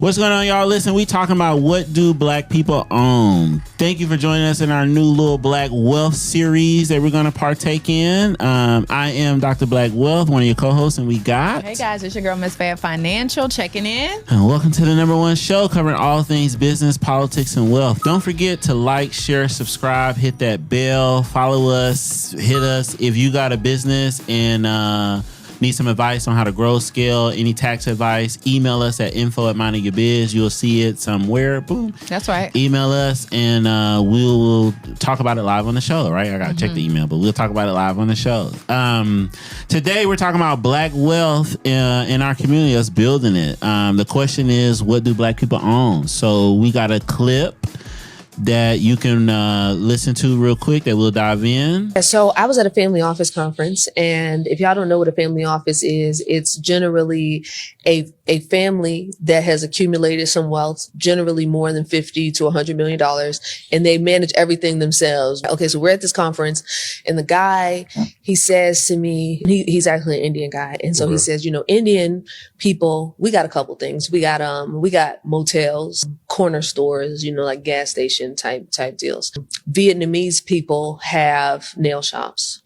What's going on, y'all? Listen, we talking about what do black people own. Thank you for joining us in our new little Black Wealth series that we're going to partake in. I am Dr. Black Wealth, one of your co-hosts, and we got... Hey guys, it's your girl, Miss Fab Financial, checking in. And welcome to the #1 show covering all things business, politics, and wealth. Don't forget to like, share, subscribe, hit that bell, follow us, hit us. If you got a business and... need some advice on how to grow, scale, any tax advice, email us at info@mindingyourbiz. You'll see it somewhere. Boom. That's right. Email us and we'll talk about it live on the show, right? I got to check the email, but we'll talk about it live on the show. Today, we're talking about black wealth in our community, us building it. The question is, what do black people own? So we got a clip that you can listen to real quick that we'll dive in. So I was at a family office conference, and if y'all don't know what a family office is, it's generally a family that has accumulated some wealth, generally more than $50 to $100 million, and they manage everything themselves. Okay, so we're at this conference, and the guy, he says to me, he's actually an Indian guy, and so he says, you know, Indian people, we got a couple things. We got motels, corner stores, you know, like gas station type deals. Vietnamese people have nail shops.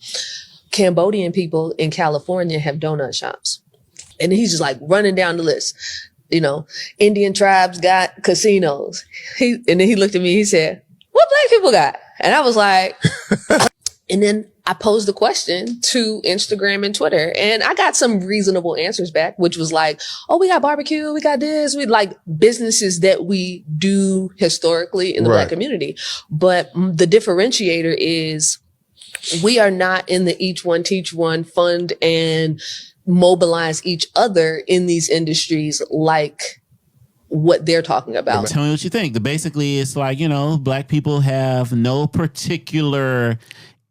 Cambodian people in California have donut shops. And he's just like running down the list. You know, Indian tribes got casinos. And then he looked at me, he said, what black people got? And I was like, and then I posed the question to Instagram and Twitter, and I got some reasonable answers back, which was like, oh, we got barbecue, we got this, we like businesses that we do historically in the black community. But the differentiator is we are not in the each one, teach one, fund and mobilize each other in these industries like what they're talking about. Tell me what you think. Basically, it's like, you know, black people have no particular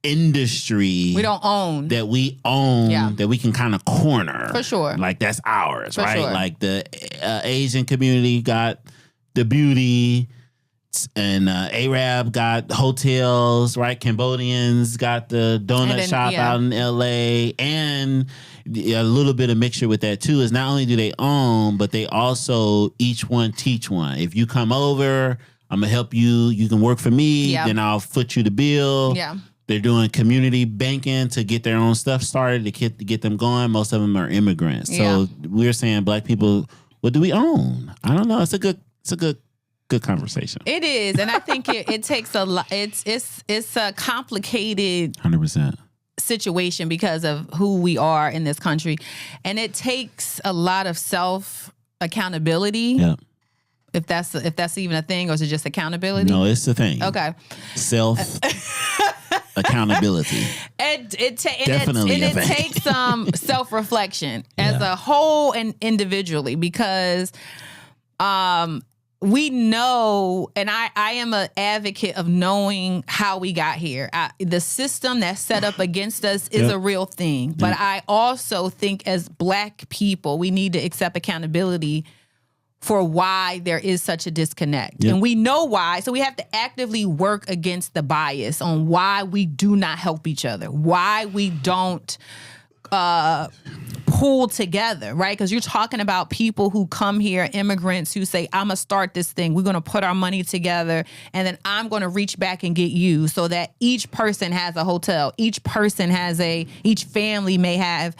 industry We don't own. that we own that we can kind of corner. For sure. Like that's ours, For right? sure. Like the Asian community got the beauty and Arab got hotels, right? Cambodians got the donut shop out in LA, and a little bit of mixture with that too is not only do they own, but they also each one teach one. If you come over, I'm gonna help you. You can work for me, then I'll foot you the bill. Yeah. They're doing community banking to get their own stuff started, to get them going. Most of them are immigrants. So we're saying black people, what do we own? I don't know. It's a good conversation. It is, and I think it takes a lot. It's a complicated 100% situation because of who we are in this country, and it takes a lot of self accountability. Yeah. If that's even a thing, or is it just accountability? No, it's the thing. Okay. Self accountability. It takes some self-reflection as a whole and individually, because we know, and I am an advocate of knowing how we got here. The system that's set up against us is a real thing. But I also think as black people, we need to accept accountability for why there is such a disconnect. And we know why. So we have to actively work against the bias on why we do not help each other, why we don't pull together, right? Because you're talking about people who come here, immigrants who say, I'm going to start this thing. We're going to put our money together, and then I'm going to reach back and get you, so that each person has a hotel. Each family may have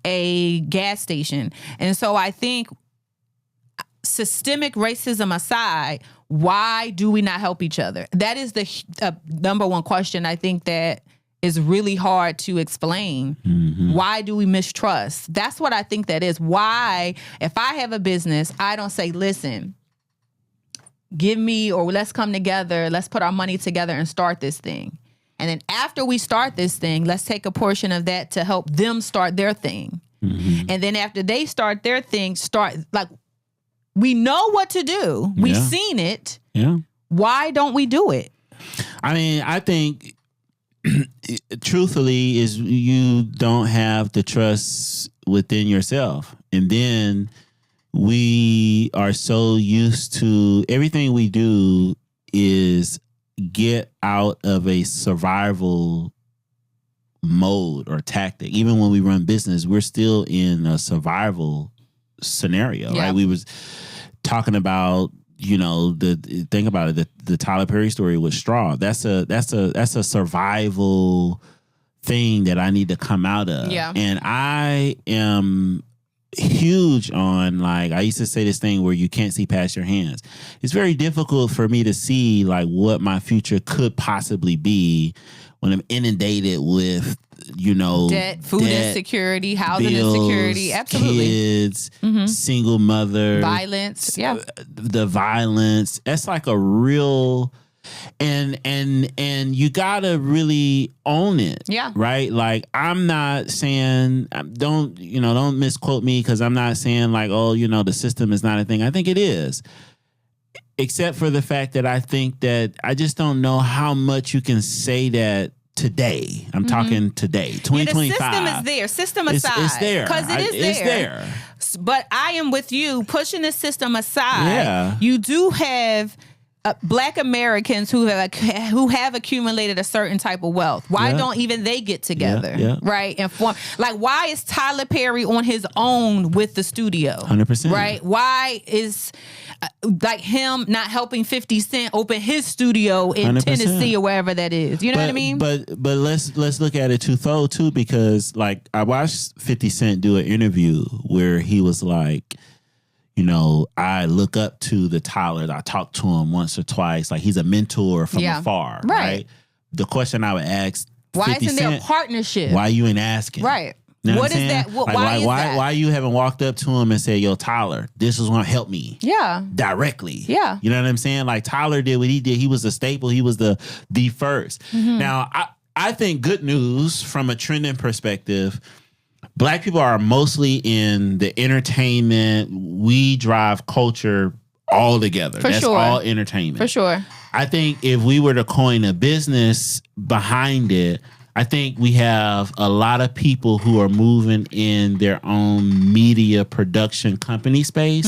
a gas station. And so I think, systemic racism aside, why do we not help each other? That is the #1 question I think that is really hard to explain. Mm-hmm. Why do we mistrust? That's what I think that is. Why, if I have a business, I don't say, listen, give me, or let's come together, let's put our money together and start this thing. And then after we start this thing, let's take a portion of that to help them start their thing. Mm-hmm. And then after they start their thing, we know what to do. We've seen it. Yeah. Why don't we do it? I mean, I think, truthfully, is you don't have the trust within yourself. And then we are so used to everything we do is get out of a survival mode or tactic. Even when we run business, we're still in a survival scenario, right? We was talking about, the think about it, the Tyler Perry story with straw. That's a survival thing that I need to come out of. Yeah. And I am huge on, like, I used to say this thing where you can't see past your hands. It's very difficult for me to see like what my future could possibly be when I'm inundated with, debt, food insecurity, housing bills, insecurity, absolutely, kids, single mother, violence, the violence. That's like a real, and you gotta really own it. Yeah. Right. Like, I'm not saying, don't misquote me, because I'm not saying like, the system is not a thing. I think it is. Except for the fact that I think that I just don't know how much you can say that today. I'm talking today, 2025. The system is there. System aside. It's there. Because it's there. But I am with you, pushing the system aside. Yeah. You do have Black Americans who have accumulated a certain type of wealth. Why don't even they get together, right? And form, like, why is Tyler Perry on his own with the studio? 100%. Right? Why is like him not helping 50 Cent open his studio in 100%. Tennessee or wherever that is? You know what I mean? But let's look at it twofold too, because like I watched 50 Cent do an interview where he was like, I look up to the Tyler. I talked to him once or twice. Like, he's a mentor from afar, right? The question I would ask, why 50 isn't Cent, there a partnership? Why you ain't asking? Right. You know what is that? Why you haven't walked up to him and said, yo, Tyler, this is going to help me? Yeah. Directly. Yeah. You know what I'm saying? Like, Tyler did what he did. He was a staple. He was the first. Mm-hmm. Now, I think good news from a trending perspective, Black people are mostly in the entertainment. We drive culture all together. That's all entertainment. For sure. I think if we were to coin a business behind it, I think we have a lot of people who are moving in their own media production company space,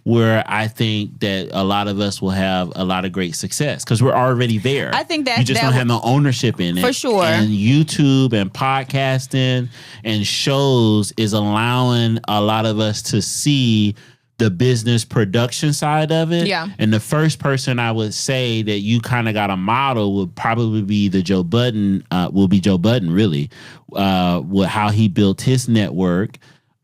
where I think that a lot of us will have a lot of great success because we're already there. I think that you just don't have no ownership in it. For sure. And YouTube and podcasting and shows is allowing a lot of us to see the business production side of it. Yeah. And the first person I would say that you kind of got a model would probably be Joe Budden, really, with how he built his network,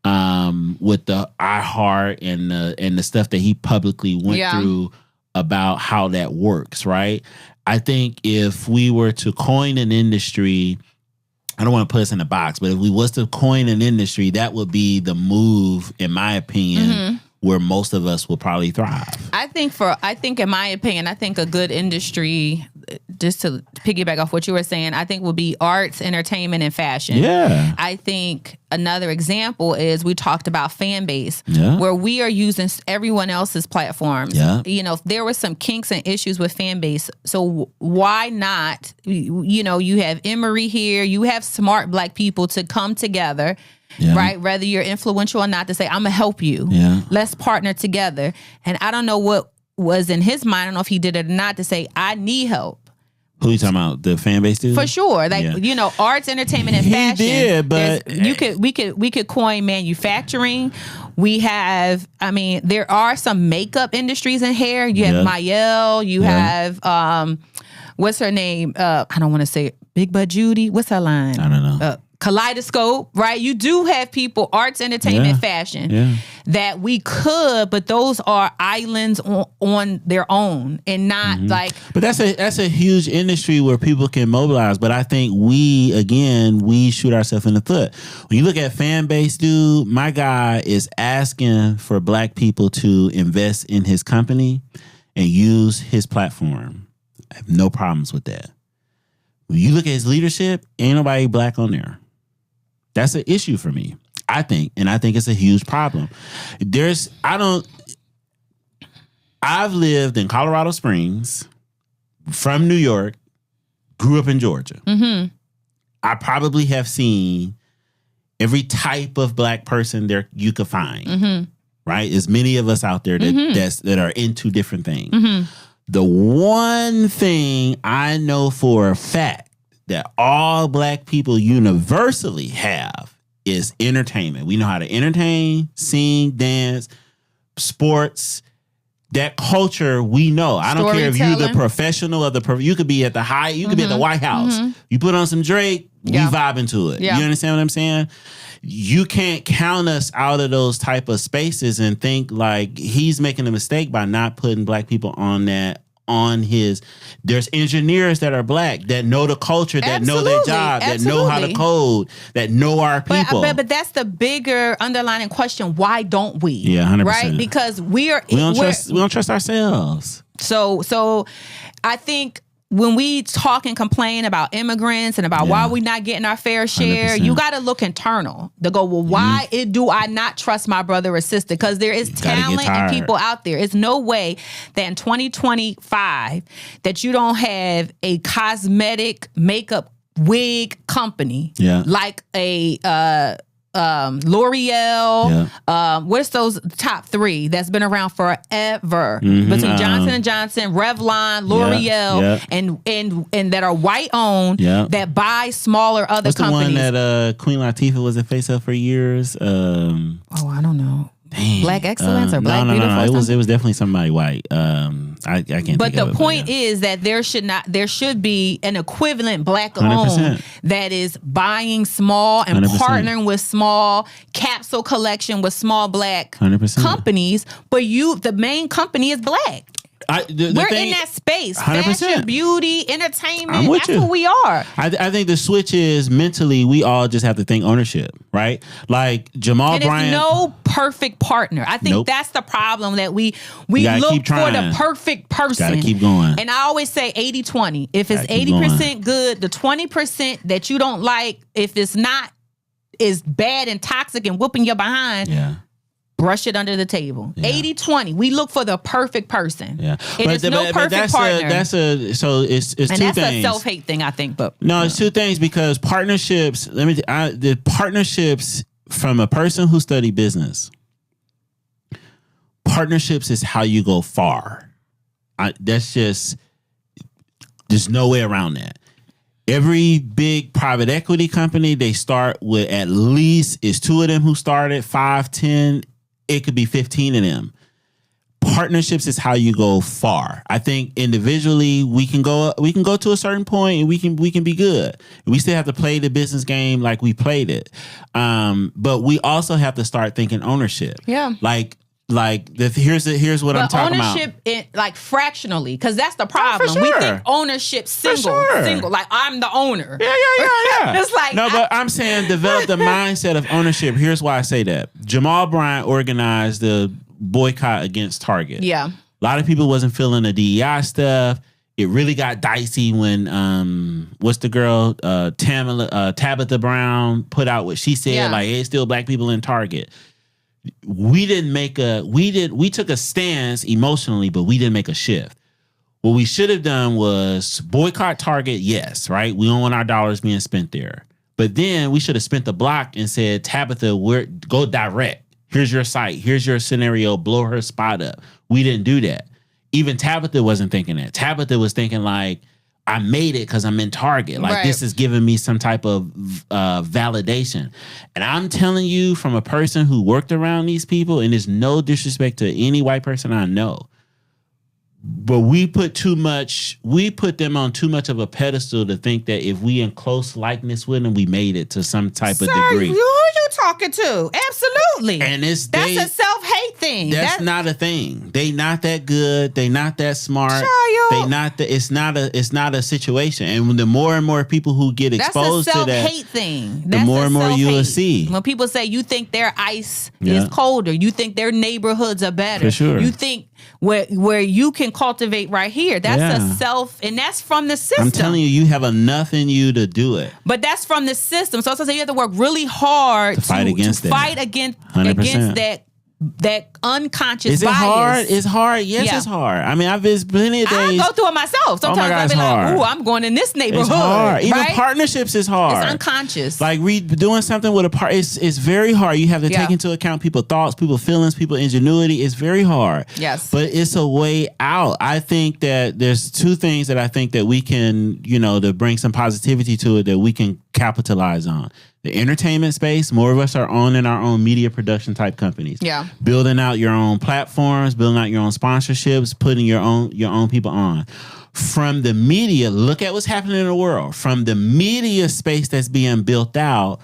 with the iHeart and the stuff that he publicly went through about how that works, right? I think if we were to coin an industry, I don't want to put us in a box, but if we was to coin an industry, that would be the move, in my opinion, where most of us will probably thrive. I think in my opinion, I think a good industry, just to piggyback off what you were saying, I think will be arts, entertainment, and fashion. Yeah. I think another example is we talked about fan base, where we are using everyone else's platforms. Yeah. There were some kinks and issues with fan base. So why not, you have Emory here, you have smart Black people to come together. Yeah. Right? Whether you're influential or not, to say, I'm going to help you. Yeah. Let's partner together. And I don't know what was in his mind. I don't know if he did it or not, to say, I need help. Who you talking about? The fan base dude? For sure. Like, arts, entertainment, and fashion. He did, but we could coin manufacturing. We have, there are some makeup industries in hair. You have Mayel. You have, what's her name? I don't want to say it. Big Butt Judy. What's her line? I don't know. Kaleidoscope, right? You do have people, arts, entertainment, fashion, that we could, but those are islands on their own and not like. But that's a huge industry where people can mobilize. But I think we shoot ourselves in the foot. When you look at fan base, dude, my guy is asking for Black people to invest in his company and use his platform. I have no problems with that. When you look at his leadership, ain't nobody Black on there. That's an issue for me, I think. And I think it's a huge problem. I've lived in Colorado Springs, from New York, grew up in Georgia. Mm-hmm. I probably have seen every type of Black person there you could find, right? There's many of us out there that are into different things. Mm-hmm. The one thing I know for a fact that all Black people universally have is entertainment. We know how to entertain, sing, dance, sports, that culture, we know. I don't care if you're the Storytelling. professional of you could be at the high, you could be at the White House. You put on some Drake, we vibing to it. Yeah. You understand what I'm saying? You can't count us out of those type of spaces and think like he's making a mistake by not putting black people on that. There's engineers that are black that know the culture, that know their job, that know how to code, that know our people. But that's the bigger underlying question. Why don't we? Yeah, 100%. Right? Because we don't trust ourselves. So I think when we talk and complain about immigrants and about why we're not getting our fair share, 100%. you got to look internal to go, well, why do I not trust my brother or sister? Because there is talent and people out there. It's no way that in 2025 that you don't have a cosmetic makeup wig company like a L'Oreal, what's those top three that's been around forever between Johnson & Johnson, Revlon, L'Oreal, and that are white owned that buy smaller other what's companies. The one that Queen Latifah was a face of for years? I don't know. Dang. Black Excellence or Black Beautiful? No. It was definitely somebody white. I can't. But think of the it, point is that there should be an equivalent black 100%. owned that is buying small and 100%. partnering with small capsule collection with small black 100%. companies. But the main company is black. We're in that space. 100%. Fashion, beauty, entertainment. I'm with That's you. who we are. I think the switch is mentally we all just have to think ownership, right? Like Jamal And Bryant. it's no perfect partner. I think that's the problem that we look for the perfect person. Gotta keep going. And I always say 80-20. If it's 80% good, the 20% that you don't like, if it's not is bad and toxic and whooping your behind, brush it under the table. 80-20. We look for the perfect person. Yeah. And it's no perfect partner. So it's two things. That's a self-hate thing, I think. But no, it's two things because partnerships, the partnerships from a person who studied business, partnerships is how you go far. There's no way around that. Every big private equity company, they start with at least, it's 2 of them who started, 5, 10, it could be 15 of them. Partnerships is how you go far. I think individually we can go to a certain point and we can be good. We still have to play the business game like we played it. But we also have to start thinking ownership. Yeah. Here's what I'm talking about. Ownership, like fractionally, because that's the problem. Sure. We think ownership single, like I'm the owner. Yeah. It's like but I'm saying develop the mindset of ownership. Here's why I say that. Jamal Bryant organized the boycott against Target. Yeah. A lot of people wasn't feeling the DEI stuff. It really got dicey when what's the girl Tabitha Brown put out what she said, like, hey, still black people in Target. We took a stance emotionally, but we didn't make a shift. What we should have done was boycott Target, yes, right? We don't want our dollars being spent there. But then we should have spent the block and said, Tabitha, go direct. Here's your site. Here's your scenario. Blow her spot up. We didn't do that. Even Tabitha wasn't thinking that. Tabitha was thinking like, I made it because I'm in Target. Like this is giving me some type of validation. And I'm telling you from a person who worked around these people, and there's no disrespect to any white person I know, but we put them on too much of a pedestal to think that if we in close likeness with them, we made it to some type of degree. Who you talking to? Absolutely. And that's a self-hate thing. That's not a thing. They not that good. They not that smart. It's not a situation. And the more and more people who get exposed to that, that's a self-hate thing. The more and more you will see. When people say you think their ice is colder, you think their neighborhoods are better. For sure. You think where you can cultivate right here. That's a self, and that's from the system. I'm telling you, you have enough in you to do it. But that's from the system. So you have to work really hard to fight against that unconscious Is it bias. hard? It's hard. Yes, it's hard. I mean, I've visited plenty of days. I go through it myself. Sometimes I'll be like, ooh, I'm going in this neighborhood. It's hard. Even right? partnerships is hard. It's unconscious. Like doing something with a part, it's very hard. You have to take into account people's thoughts, people's feelings, people's ingenuity. It's very hard. Yes. But it's a way out. I think that there's two things that I think that we can, to bring some positivity to it, that we can capitalize on. The entertainment space, more of us are owning our own media production type companies. Yeah. Building out your own platforms, building out your own sponsorships, putting your own people on. From the media, look at what's happening in the world. From the media space that's being built out,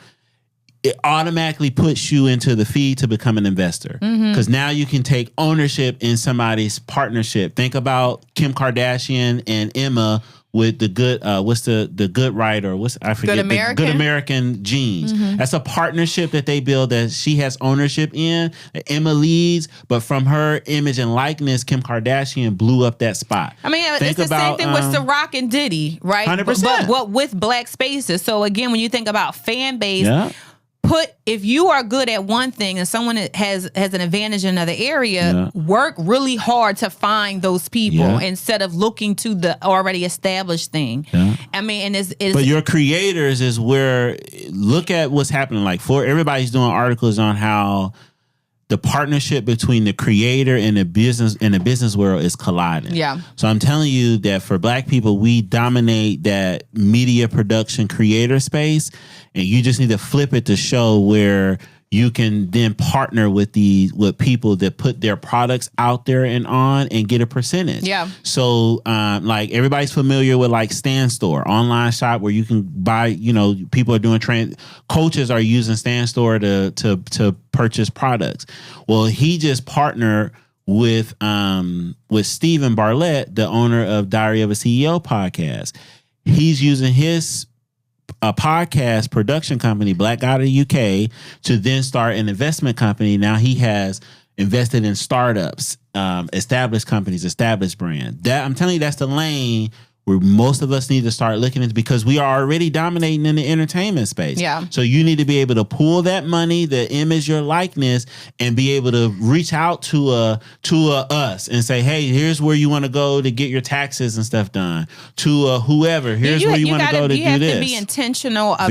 it automatically puts you into the feed to become an investor. Because now you can take ownership in somebody's partnership. Think about Kim Kardashian and Emma with the good, what's the good writer? I forget. Good American? Good American Jeans. That's a partnership that they build that she has ownership in, that Emma leads, but from her image and likeness, Kim Kardashian blew up that spot. I mean, it's the same thing with The Rock and Diddy, right? 100%. But with Black spaces. So again, when you think about fan base, if you are good at one thing and someone has an advantage in another area, work really hard to find those people instead of looking to the already established thing. I mean, and but your creators is where, look at what's happening. Like, everybody's doing articles on how the partnership between the creator and the business world is colliding. Yeah. So I'm telling you that for Black people, we dominate that media production creator space, and you just need to flip it to show where you can then partner with people that put their products out there and on and get a percentage. Yeah. So like everybody's familiar with like Stan Store, online shop where you can buy, people are doing coaches are using Stan Store to purchase products. Well, he just partnered with Stephen Bartlett, the owner of Diary of a CEO podcast. He's using his podcast production company, Black God of the UK, to then start an investment company. Now he has invested in startups, established companies, established brands. That, I'm telling you, that's the lane where most of us need to start looking at, because we are already dominating in the entertainment space. Yeah. So you need to be able to pull that money, the image, your likeness, and be able to reach out to us and say, hey, here's where you want to go to get your taxes and stuff done. To whoever, here's where you want to go to do this. You have to be intentional about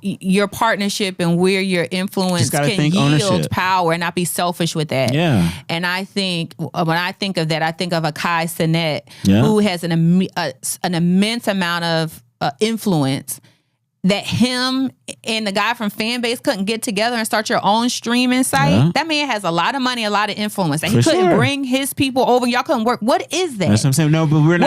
your partnership and where your influence can yield power, and not be selfish with that. Yeah. And I think when I think of that, I think of Akai Sinet, who has an immense amount of influence that him and the guy from Fanbase couldn't get together and start your own streaming site. Yeah. That man has a lot of money, a lot of influence, and he couldn't bring his people over. Y'all couldn't work. What is that? That's what I'm saying. No, but we're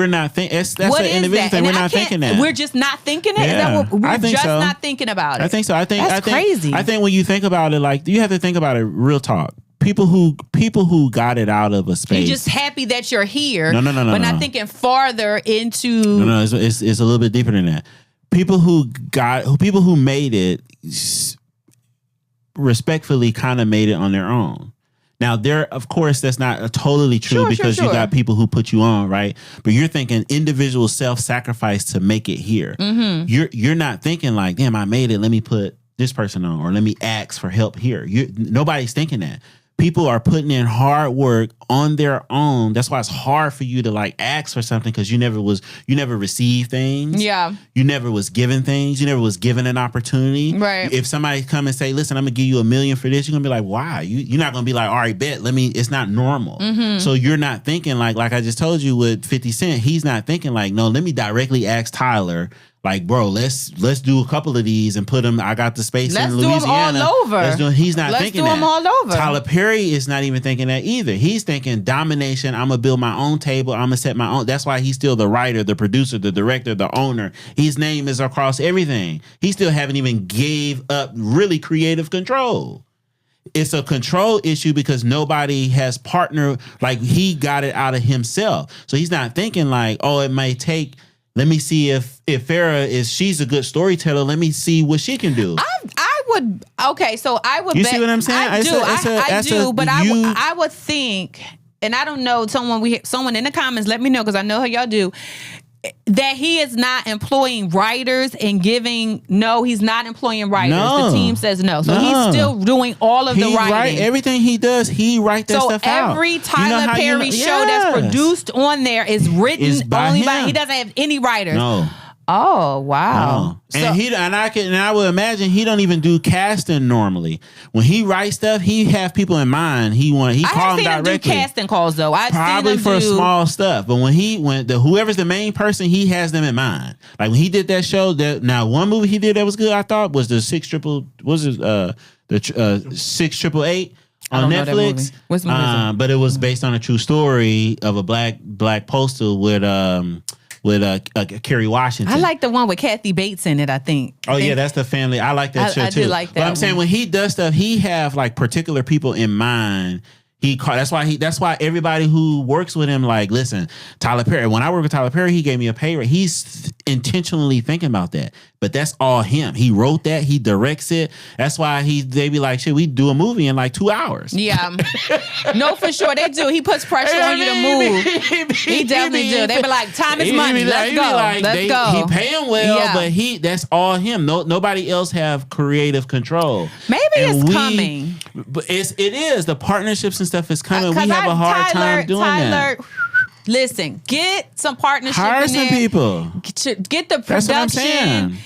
not thinking. That's an individual thing. We're not thinking that. We're just not thinking it. Yeah. Is that what we're just not thinking about it? I think so. I think that's crazy. I think when you think about it, like, you have to think about it. Real talk. People who got it out of a space. You're just happy that you're here. No. But not thinking farther into. No. It's a little bit deeper than that. People who made it respectfully kind of made it on their own. Now, of course, that's not totally true, because you got people who put you on, right? But you're thinking individual self-sacrifice to make it here. Mm-hmm. You're not thinking like, damn, I made it, let me put this person on, or let me ask for help here. Nobody's thinking that. People are putting in hard work on their own. That's why it's hard for you to like ask for something, because you never received things. Yeah. You never was given things. You never was given an opportunity. Right. If somebody come and say, listen, I'm gonna give you $1 million for this, you're gonna be like, why? You're not gonna be like, all right, bet, it's not normal. Mm-hmm. So you're not thinking like I just told you with 50 Cent, he's not thinking like, no, let me directly ask Tyler, like, bro, let's do a couple of these and put them. I got the space in Louisiana. Let's do them all over. He's not thinking that. Let's do them all over. Tyler Perry is not even thinking that either. He's thinking domination. I'm gonna build my own table. I'm gonna set my own. That's why he's still the writer, the producer, the director, the owner. His name is across everything. He still haven't even gave up really creative control. It's a control issue because nobody has partnered. Like, he got it out of himself. So he's not thinking like, oh, it may take. Let me see if Farrah she's a good storyteller. Let me see what she can do. I would. Okay, so I would. You see what I'm saying? I do. But I would think, and I don't know. Someone in the comments, let me know, because I know how y'all do. That he is not employing writers and giving. No, he's not employing writers. No. The team says no. So he's still doing all of the writing. Everything he does, he writes that stuff out. So every Tyler Perry show that's produced on there is written only by. He doesn't have any writers. No. Oh wow! No. And I would imagine he don't even do casting normally. When he writes stuff, he have people in mind. He call them directly. I do casting calls though. I've probably seen him for small stuff. But when whoever's the main person, he has them in mind. Like when he did that show, one movie he did that was good, I thought, was the 688 on Netflix. What's the movie? But it was based on a true story of a black postal with Kerry Washington. I like the one with Kathy Bates in it, I think. Oh, yeah, that's the family. I like that show, too. I do like that. But I'm saying when he does stuff, he have like particular people in mind. That's why everybody who works with him, like, listen, Tyler Perry, when I work with Tyler Perry, he gave me a pay raise. He's intentionally thinking about that. But that's all him. He wrote that. He directs it. That's why they be like, shit, we do a movie in like 2 hours. Yeah. No, for sure. They do. He puts pressure on you to move. He definitely do. They be like, time is money. Let's go. Let's go. He pay him well, but that's all him. Nobody else have creative control. Maybe it's coming. But it is. The partnerships and stuff is coming. We have a hard time doing that. Listen, get some partnership Hire in some there. people. Get the production.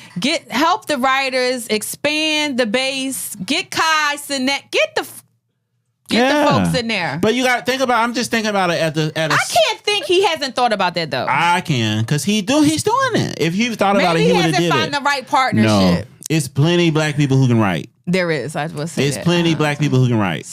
Help the writers. Expand the base. Get Kai Sinet. Get the folks in there. But you got to think about. I'm just thinking about it at a. I can't think he hasn't thought about that though. I can because he's doing it. If he thought about it, he would have did it. Maybe he hasn't found the right partnership. No, it's plenty black people who can write. There is. I was saying. It's plenty black people who can write.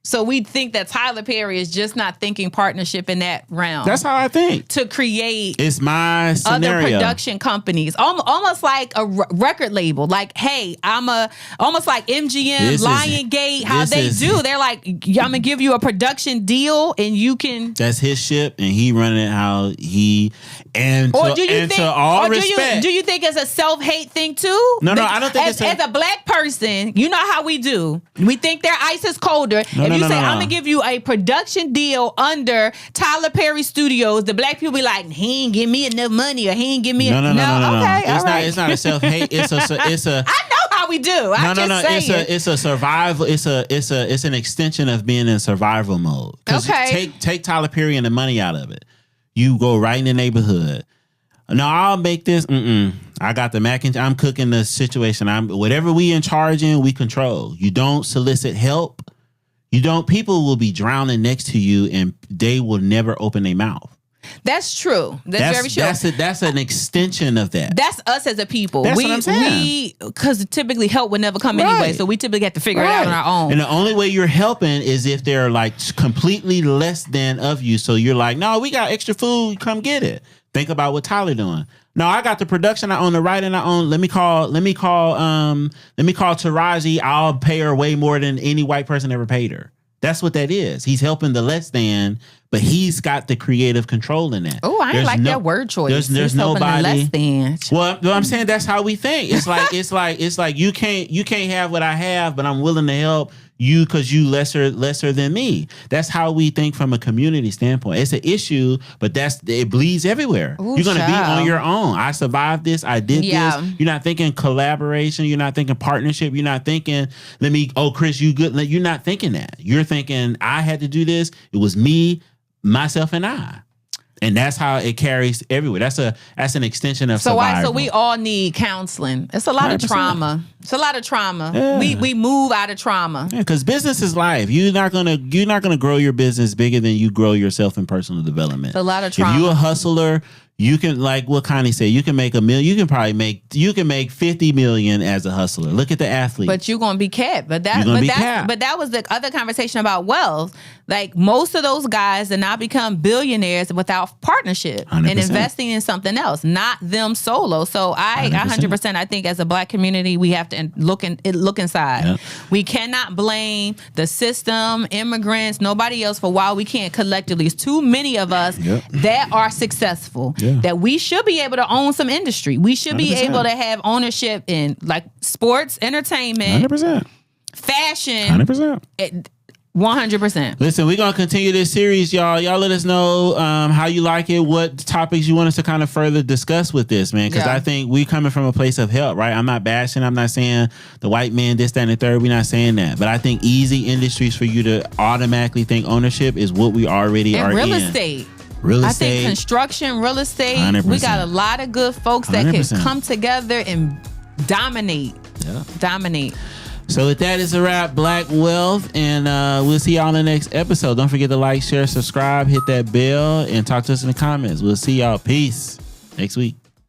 So we think that Tyler Perry is just not thinking partnership in that realm. That's how I think. To create it's my scenario. Other production companies, almost like a record label. Like, hey, almost like MGM, Lionsgate, how they do. They're like, I'm gonna give you a production deal, and you can. That's his ship, and he running it how he. And or do you think it's a self-hate thing too? No, I don't think as a black person, you know how we do. We think their ice is colder. I'm gonna give you a production deal under Tyler Perry Studios, the black people be like, he ain't give me enough money, or he ain't give me no. Okay, it's not a self-hate. It's a. I know how we do. It's a survival. It's an extension of being in survival mode. Okay. Take Tyler Perry and the money out of it. You go right in the neighborhood. No, I'll make this. I got the mac and I'm cooking the situation. Whatever we in charge in, we control. You don't solicit help. People will be drowning next to you and they will never open their mouth. That's true. That's very true. That's an extension of that. That's us as a people. That's what I'm saying. Because typically help would never come anyway, so we typically have to figure it out on our own. And the only way you're helping is if they're like completely less than of you. So you're like, no, we got extra food. Come get it. Think about what Tyler doing. No, I got the production. I own the writing. I own. Let me call Taraji. I'll pay her way more than any white person ever paid her. That's what that is. He's helping the less than, but he's got the creative control in that. Oh, I ain't like that word choice. There's nobody the less than. Well, I'm saying that's how we think. It's like you can't have what I have, but I'm willing to help you because you lesser than me. That's how we think from a community standpoint. It's an issue, but it bleeds everywhere. Ooh, you're gonna be on your own. I survived this. I did this. You're not thinking collaboration. You're not thinking partnership. You're not thinking Chris, you good. You're not thinking that. You're thinking I had to do this. It was me, myself, and I. And that's how it carries everywhere. That's an extension of survival. So we all need counseling. It's a lot 100%. Of trauma. It's a lot of trauma. Yeah. We move out of trauma. Yeah, because business is life. You're not gonna grow your business bigger than you grow yourself in personal development. It's a lot of trauma. If you're a hustler, you can, like what Connie said, you can make $1 million. You can make 50 million as a hustler. Look at the athlete. But you're gonna be capped. But that was the other conversation about wealth. Like most of those guys did not become billionaires without partnership 100%. And investing in something else, not them solo. So I 100% I think as a black community we have to look inside. Yep. We cannot blame the system, immigrants, nobody else for why we can't collectively. It's too many of us that are successful. Yeah. That we should be able to own some industry. We should 100%. Be able to have ownership in like sports, entertainment, 100%, fashion, 100%. 100%. Listen, we're going to continue this series, y'all. Y'all let us know how you like it, what topics you want us to kind of further discuss with this, man. Because I think we coming from a place of help, right? I'm not bashing. I'm not saying the white man, this, that, and the third. We're not saying that. But I think easy industries for you to automatically think ownership is what we already are in. Real estate. real estate. I think construction, real estate. 100%. We got a lot of good folks that 100%. can come together and dominate. Yeah. Dominate. So with that, it's a wrap. Black Wealth, and we'll see y'all in the next episode. Don't forget to like, share, subscribe, hit that bell, and talk to us in the comments. We'll see y'all. Peace. Next week.